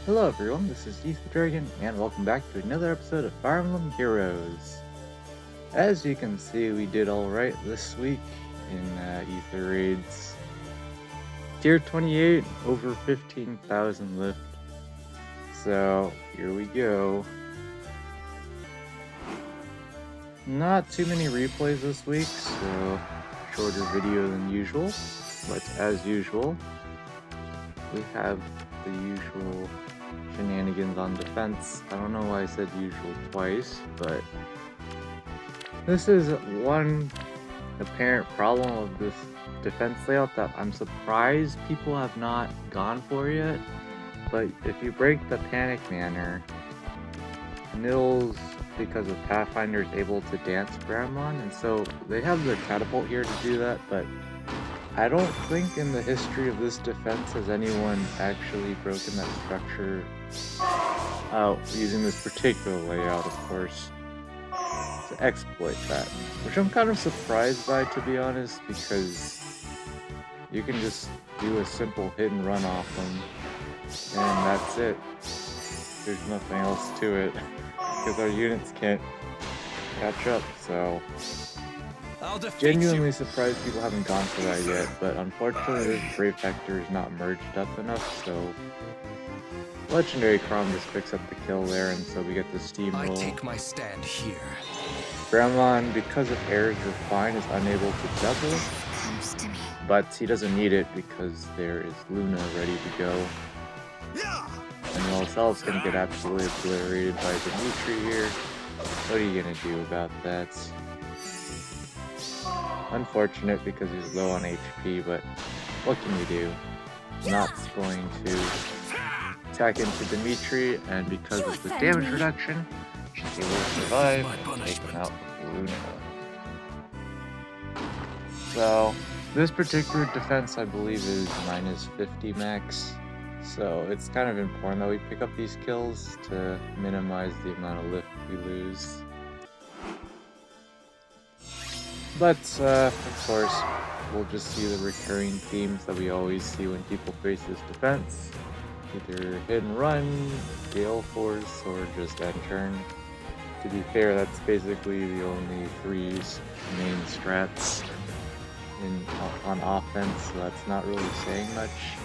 Hello everyone, this is Heath the Dragon, and welcome back to another episode of Fire Emblem Heroes. As you can see, we did alright this week in Aether Raids. Tier 28, over 15,000 lift. So, here we go. Not too many replays this week, so shorter video than usual. But as usual, we have the usual shenanigans on defense. I don't know why I said usual twice, but this is one apparent problem of this defense layout that I'm surprised people have not gone for yet. But if you break the panic manner, Nils, because of Pathfinder, is able to dance Grandmon, and so they have the catapult here to do that, but I don't think in the history of this defense has anyone actually broken that structure out using this particular layout, of course, to exploit that. Which I'm kind of surprised by, to be honest, because you can just do a simple hit and run off them, and that's it. There's nothing else to it, because our units can't catch up, so genuinely surprised people haven't gone for that yet, but unfortunately this Brave Vector is not merged up enough, so Legendary Crom just picks up the kill there, and so we get the steamroll. I take my stand here. Grandmon, because of Air's Refine, is unable to double, but he doesn't need it because there is Luna ready to go. And Walsel's gonna get absolutely obliterated by Dimitri here. What are you gonna do about that? Unfortunate because he's low on HP, but what can you do? Not's going to attack into Dimitri, and because of the damage reduction, she's able to survive and take out Luna. So, this particular defense I believe is minus 50 max, so it's kind of important that we pick up these kills to minimize the amount of lift we lose. But, of course, we'll just see the recurring themes that we always see when people face this defense. Either hit and run, Gale Force, or just end turn. To be fair, that's basically the only three main strats on offense, so that's not really saying much.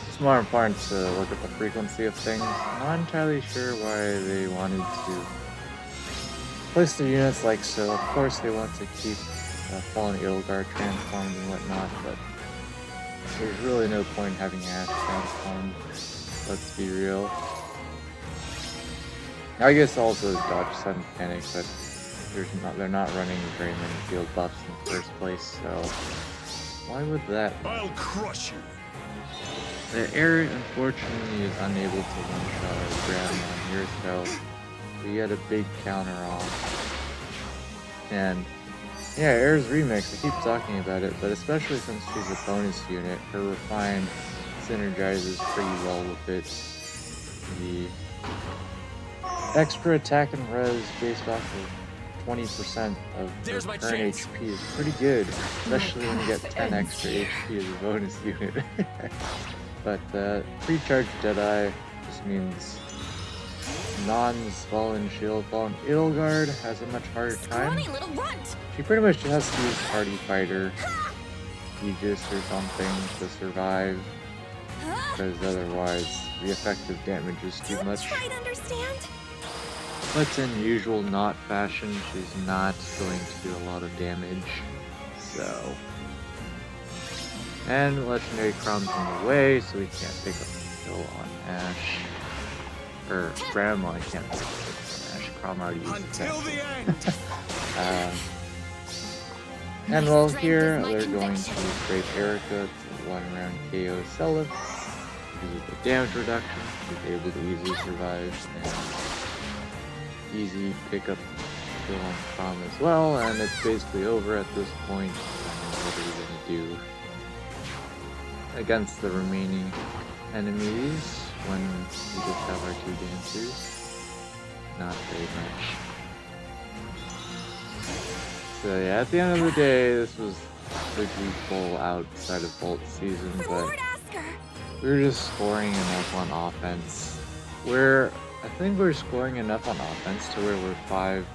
It's more important to look at the frequency of things. I'm not entirely sure why they wanted to place their units like so. Of course they want to keep Fallen Ilgar transformed and whatnot, but there's really no point in having Ash transformed. Let's be real. I guess also dodge sudden panic, but they're not running very many field buffs in the first place, so why would that? I'll crush you. The Air unfortunately is unable to one-shot our Grandmon here, so we get a big counter off. And yeah, Air's Remix, I keep talking about it, but especially since she's a bonus unit, her Refine synergizes pretty well with it. The extra attack and res based off of 20% of her current HP is pretty good, especially when you get 10 extra HP as a bonus unit. But pre-charged Deadeye just means non-Fallen Shield. Fallen Ilgard has a much harder time. She pretty much just has to use Party Fighter, Aegis or something to survive, because otherwise the effective damage is too much. But in usual Not fashion, she's not going to do a lot of damage, so... And Legendary Crom's in the way, so we can't pick up the kill on Ash. Or Grandma can't pick up on Ash. Crom already used that. And well, here they're going to trade Erica to 1-round KO Seliph. Because of the damage reduction, she's able to easily survive and easy pick up kill on Crom as well. And it's basically over at this point. What are we going to do against the remaining enemies when we just have our two dancers? Not very much. So yeah, at the end of the day, this was pretty full outside of Bolt season, but we're just scoring enough on offense. I think we're scoring enough on offense to where we're 5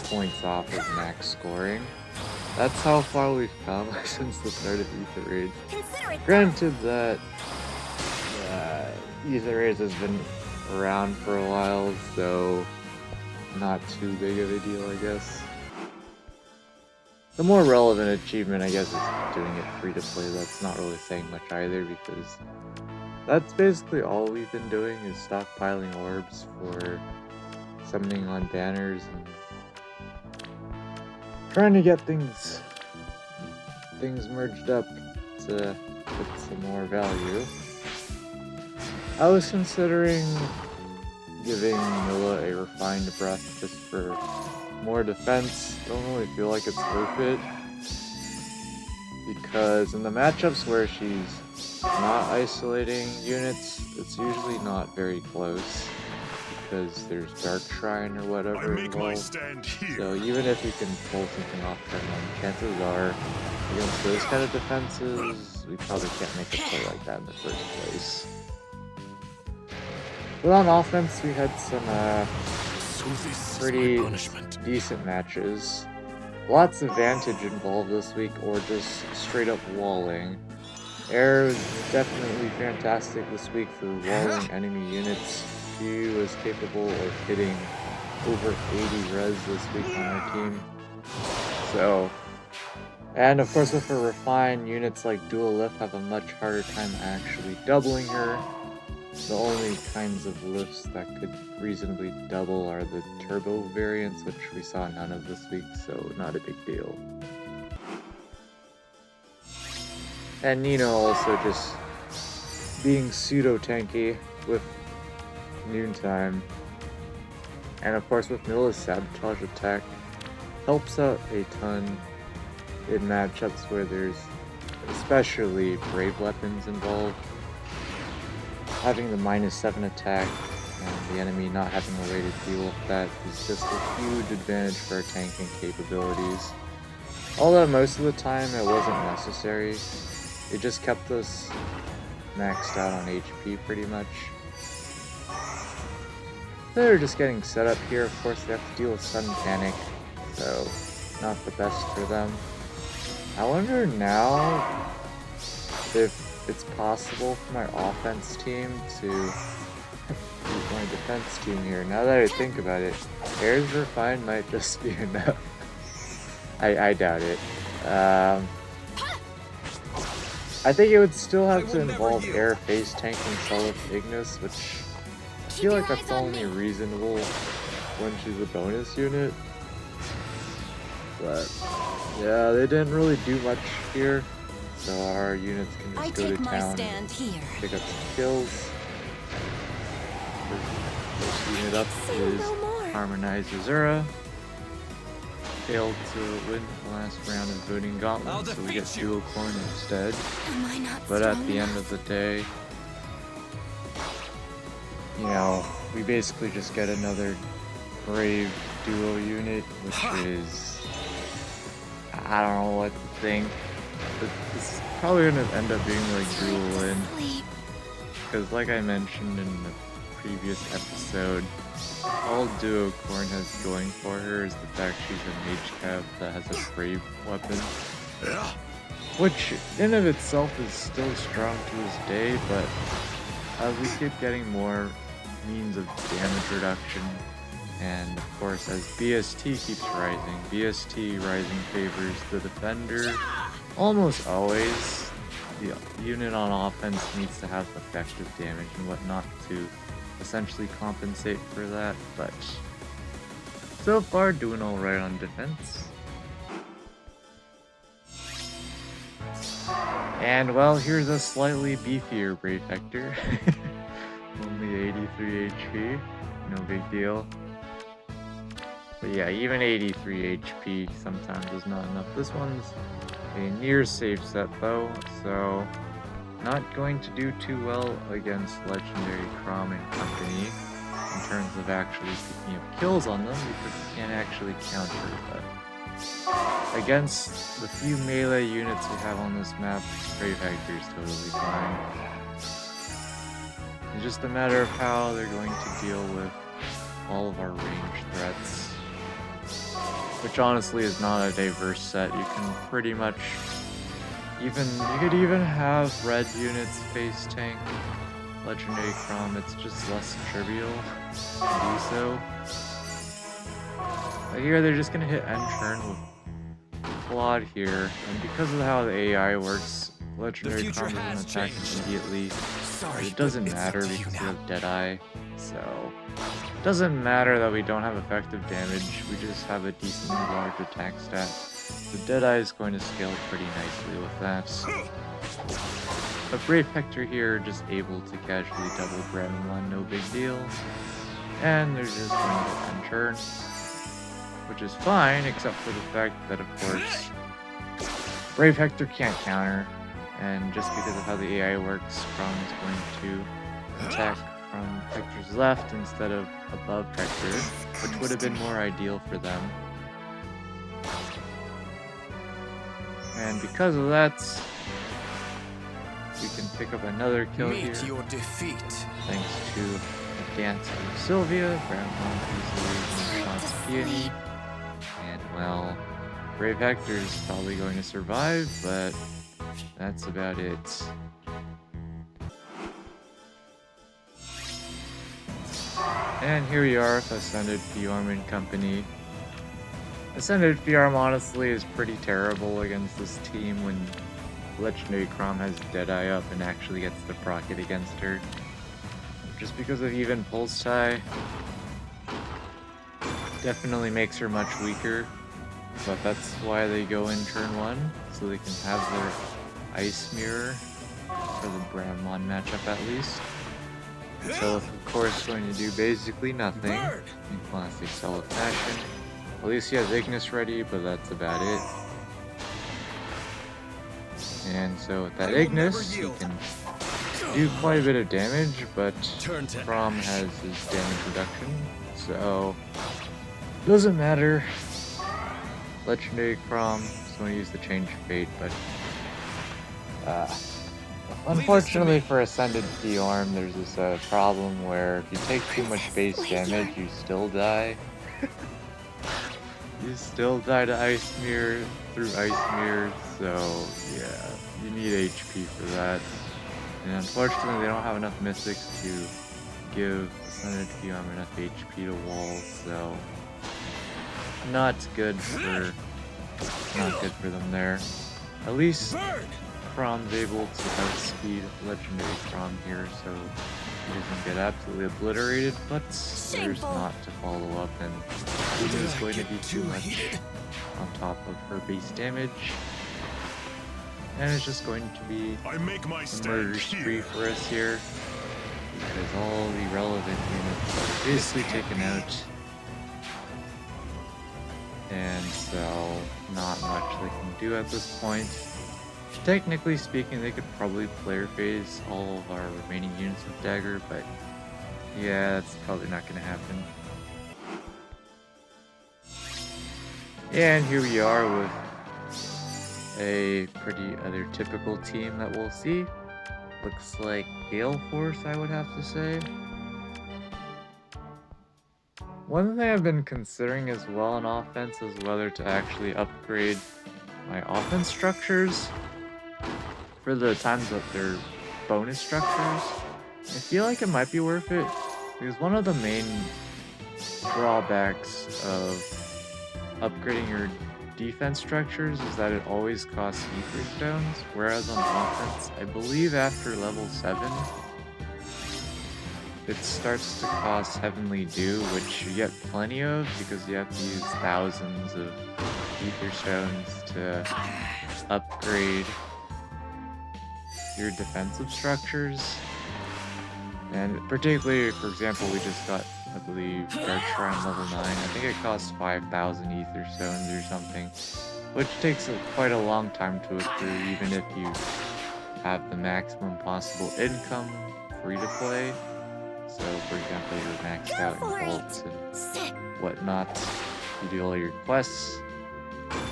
points off of max scoring. That's how far we've come since the start of Aether Raids. Granted that Aether Raids has been around for a while, so not too big of a deal, I guess. The more relevant achievement, I guess, is doing it free to play. That's not really saying much either, because that's basically all we've been doing is stockpiling orbs for summoning on banners and trying to get things merged up to get some more value. I was considering giving Mila a refined breath just for more defense. Don't really feel like it's worth it, because in the matchups where she's not isolating units, it's usually not very close, because there's Dark Shrine or whatever involved. So even if you can pull something off turn one, chances are against those kind of defenses, we probably can't make a play like that in the first place. But on offense, we had some pretty decent matches. Lots of Vantage involved this week, or just straight up walling. Air was definitely fantastic this week for walling enemy units. She was capable of hitting over 80 res this week on our team. So, and of course with her refined, units like Dual Lift have a much harder time actually doubling her. The only kinds of lifts that could reasonably double are the turbo variants, which we saw none of this week, so not a big deal. And Nino also just being pseudo-tanky with noontime. And of course with Mila's sabotage attack helps out a ton in matchups where there's especially brave weapons involved. Having the -7 attack and the enemy not having a way to deal with that is just a huge advantage for our tanking capabilities. Although most of the time it wasn't necessary, it just kept us maxed out on HP pretty much. They're just getting set up here. Of course, they have to deal with sudden panic, so not the best for them. I wonder now if it's possible for my offense team to beat my defense team here. Now that I think about it, Air's refined might just be enough. I doubt it. I think it would still have to involve Air face tanking Solid Ignis, which I feel like that's only reasonable when she's a bonus unit. But yeah, they didn't really do much here. So our units can just go to town and pick up some kills. First unit up is Harmonized Azura. Failed to win the last round of Voting Gauntlet, so we get Duo Corn instead. But at the end of the day, you know, we basically just get another Brave Duo unit, which is... I don't know what to think. It's probably going to end up being like dual win, because like I mentioned in the previous episode, all Duo Corn has going for her is the fact she's a mage cav that has a brave weapon, which in of itself is still strong to this day, but as we keep getting more means of damage reduction, and of course as BST keeps rising, BST rising favors the defender. Almost always, the unit on offense needs to have effective damage and whatnot to essentially compensate for that, but so far doing alright on defense. And well, here's a slightly beefier Brave Vector. Only 83 HP, no big deal. But yeah, even 83 HP sometimes is not enough. This one's a near safe set though, so not going to do too well against Legendary Crom and company in terms of actually picking up kills on them, because you can't actually counter, but against the few melee units we have on this map, Brave Hector is totally fine. It's just a matter of how they're going to deal with all of our range threats. Which honestly is not a diverse set. You can pretty much you could even have red units face tank Legendary Crom, it's just less trivial to do so. But here they're just gonna hit end turn with Claude here, and because of how the AI works, Legendary Crom doesn't attack immediately. It doesn't matter because we have Deadeye, so it doesn't matter that we don't have effective damage, we just have a decently large attack stat. The Deadeye is going to scale pretty nicely with that. But Brave Hector here just able to casually double Bram 1, no big deal. And they're just going to end turn, which is fine, except for the fact that, of course, Brave Hector can't counter, and just because of how the AI works, Crom is going to attack from Hector's left instead of above Hector, which would have been more ideal for them. And because of that, we can pick up another kill here. Your defeat. Thanks to a dance from Sylvia, Bram 1 easily one-shots Peony. And well, Brave Hector is probably going to survive, but that's about it. And here we are with Ascended Fjorm and company. Ascended Fjorm honestly is pretty terrible against this team when Legendary Crom has Deadeye up and actually gets the proc hit against her. Just because of even Pulse Tie, definitely makes her much weaker. But that's why they go in turn 1, so they can have their Ice Mirror for the Bramon matchup at least. So of course going to do basically nothing in classic Solid fashion. At least he has Ignis ready, but that's about it. And so with that Ignis, he can do quite a bit of damage, but Crom has his damage reduction, so doesn't matter. Legendary Crom is going to use the Change of Fate, but unfortunately for Ascended Fjorm, there's this problem where if you take too much base damage, you still die. You still die to Ice Mirror through Ice Mirror, so yeah, you need HP for that. And unfortunately, they don't have enough Mystics to give Ascended Fjorm enough HP to wall, so not good for them there. At least Crom's able to outspeed Legendary Crom here, so he doesn't get absolutely obliterated, but there's not to follow up, and Luna is going to be too much on top of her base damage. And it's just going to be a murder spree for us here, because all the relevant units are basically taken out. And so, not much they can do at this point. Technically speaking, they could probably player phase all of our remaining units with Dagger, but yeah, that's probably not going to happen. And here we are with a pretty other typical team that we'll see. Looks like Gale Force, I would have to say. One thing I've been considering as well on offense is whether to actually upgrade my offense structures for the times that they're bonus structures. I feel like it might be worth it, because one of the main drawbacks of upgrading your defense structures is that it always costs Ether Stones, whereas on offense, I believe after level 7, it starts to cost Heavenly Dew, which you get plenty of because you have to use thousands of Ether Stones to upgrade your defensive structures. And particularly, for example, we just got, I believe, Dark Shrine level 9. I think it costs 5,000 Ether Stones or something, which takes quite a long time to accrue, even if you have the maximum possible income free to play. So, for example, you're maxed out in vaults and whatnot. You do all your quests,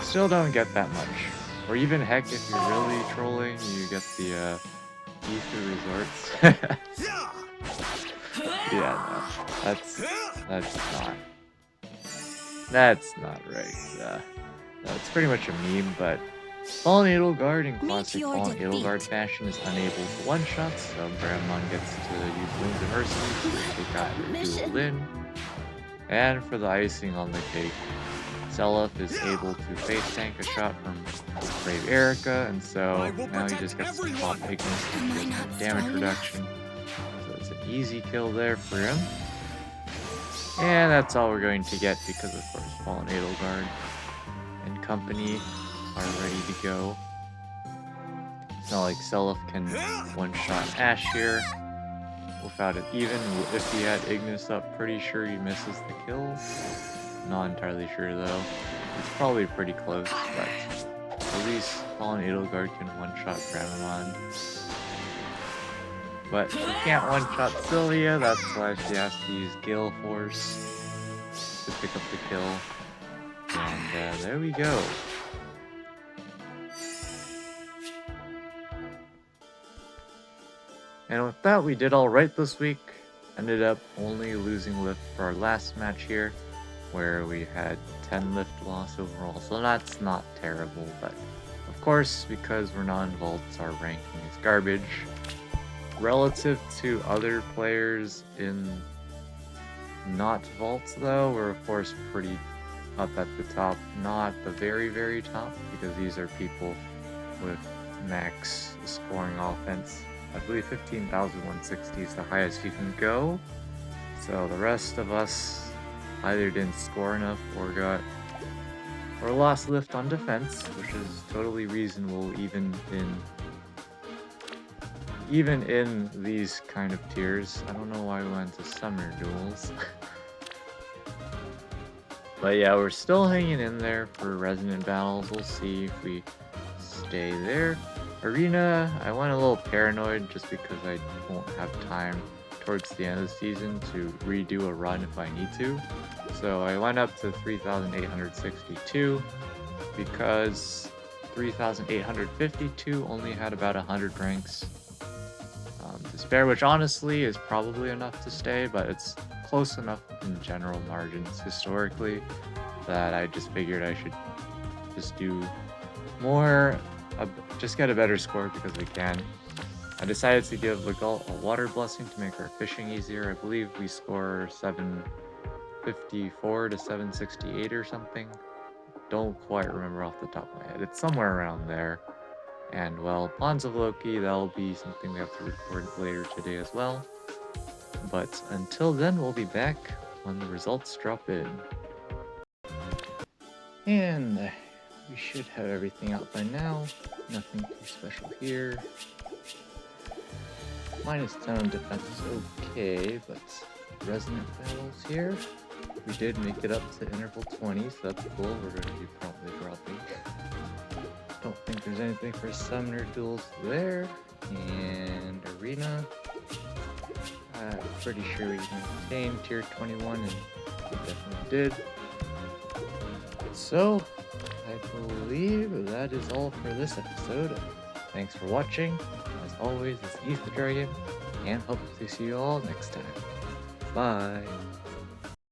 Still don't get that much. Or even heck, if you're really trolling, you get the Ether Resorts. Yeah, no. That's not right. No, it's pretty much a meme, but Fallen Edelgard in classic Fallen Edelgard fashion is unable to one-shot, so Bramon gets to use Wounds of Mercy to take out a dual Lin. And for the icing on the cake, Seliph is able to face tank a shot from Brave Erica, and so now he just gets to pop Ignis and get some damage reduction. So it's an easy kill there for him. And that's all we're going to get because, of course, Fallen Edelgard and company are ready to go. It's not like Seliph can one-shot Ashe here without it even. If he had Ignis up, pretty sure he misses the kill. Not entirely sure though. It's probably pretty close, but at least Fallen Edelgard can one-shot Bramon. But she can't one-shot Sylvia, that's why she has to use Gale Force to pick up the kill. And there we go. And with that, we did alright this week. Ended up only losing lift for our last match here, where we had 10 lift loss overall, so that's not terrible, but of course, because we're not in vaults, our ranking is garbage. Relative to other players in not vaults though, we're of course pretty up at the top, not the very, very top, because these are people with max scoring offense. I believe 15,160 is the highest you can go, so the rest of us either didn't score enough or lost lift on defense, which is totally reasonable even in these kind of tiers. I don't know why we went to summoner duels. But yeah, we're still hanging in there for resonant battles. We'll see if we stay there. Arena, I went a little paranoid just because I won't have time towards the end of the season to redo a run if I need to. So I went up to 3,862 because 3,852 only had about 100 ranks to spare, which honestly is probably enough to stay, but it's close enough in general margins historically that I just figured I should just do more, just get a better score because we can. I decided to give Legault a water blessing to make our fishing easier. I believe we score 754 to 768 or something. Don't quite remember off the top of my head. It's somewhere around there. And well, Bonds of Loki, that'll be something we have to record later today as well. But until then, we'll be back when the results drop in. And we should have everything out by now. Nothing too special here. Minus 10 on defense is okay, but resonant battles here. We did make it up to interval 20, so that's cool. We're going to be promptly dropping. Don't think there's anything for summoner duels there. And arena. I'm pretty sure we maintained tier 21, and we definitely did. So, I believe that is all for this episode. Thanks for watching. As always, it's Aether Dragon, and hope to see you all next time. Bye!